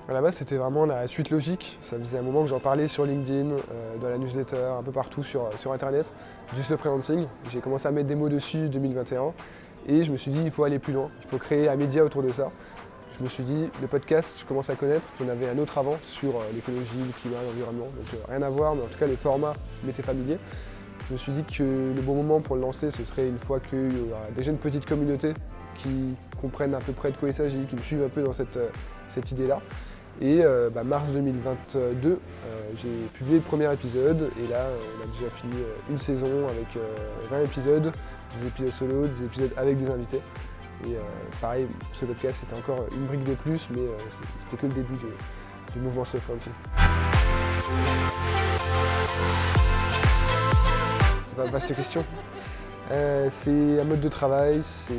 À la base, c'était vraiment la suite logique. Ça faisait un moment que j'en parlais sur LinkedIn, dans la newsletter, un peu partout sur Internet. Juste le freelancing. J'ai commencé à mettre des mots dessus en 2021 et je me suis dit il faut aller plus loin. Il faut créer un média autour de ça. Je me suis dit le podcast, je commence à connaître. J'en avais un autre avant sur l'écologie, le climat, l'environnement. Donc rien à voir, mais en tout cas le format m'était familier. Je me suis dit que le bon moment pour le lancer, ce serait une fois qu'il y aura déjà une petite communauté qui comprennent à peu près de quoi il s'agit, qui me suivent un peu dans cette idée-là. Et mars 2022, j'ai publié le premier épisode et là on a déjà fini une saison avec 20 épisodes, des épisodes solo, des épisodes avec des invités. Et pareil, ce podcast c'était encore une brique de plus, mais c'était que le début du mouvement Slow Freelancing. C'est pas vaste question. C'est un mode de travail, c'est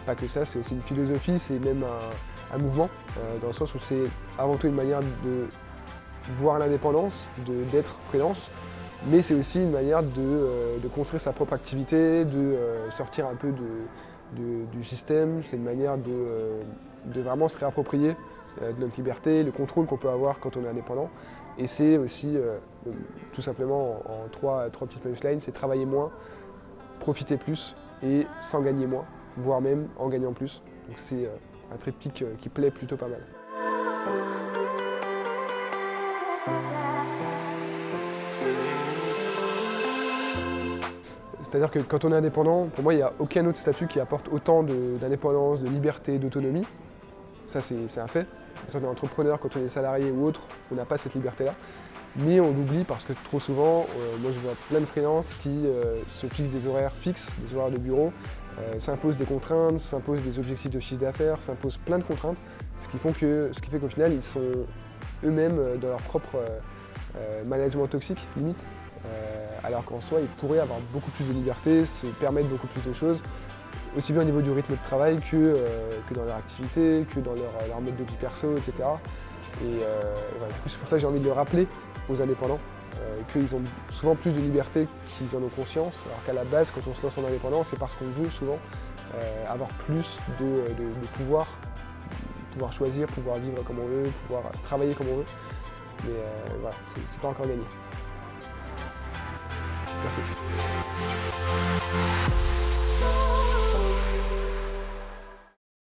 pas que ça, c'est aussi une philosophie, c'est même un mouvement, dans le sens où c'est avant tout une manière de voir l'indépendance, d'être freelance, mais c'est aussi une manière de construire sa propre activité, de sortir un peu du système, c'est une manière de vraiment se réapproprier de notre liberté, le contrôle qu'on peut avoir quand on est indépendant. Et c'est aussi, tout simplement, en trois petites punchlines, c'est travailler moins, profiter plus et sans gagner moins, voire même en gagnant plus. Donc c'est un triptyque qui plaît plutôt pas mal. C'est-à-dire que quand on est indépendant, pour moi, il n'y a aucun autre statut qui apporte autant d'indépendance, de liberté, d'autonomie. Ça, c'est un fait. Quand on est entrepreneur, quand on est salarié ou autre, on n'a pas cette liberté-là. Mais on l'oublie parce que trop souvent, moi je vois plein de freelances qui se fixent des horaires fixes, des horaires de bureau, s'imposent des contraintes, s'imposent des objectifs de chiffre d'affaires, s'imposent plein de contraintes, ce qui fait qu'au final, ils sont eux-mêmes dans leur propre management toxique, limite, alors qu'en soi, ils pourraient avoir beaucoup plus de liberté, se permettre beaucoup plus de choses, aussi bien au niveau du rythme de travail que dans leur activité, que dans leur mode de vie perso, etc. Et voilà, du coup, c'est pour ça que j'ai envie de le rappeler aux indépendants, qu'ils ont souvent plus de liberté qu'ils en ont conscience, alors qu'à la base, quand on se lance en indépendant, c'est parce qu'on veut souvent avoir plus de pouvoir choisir, pouvoir vivre comme on veut, pouvoir travailler comme on veut. Mais voilà, c'est pas encore gagné. Merci.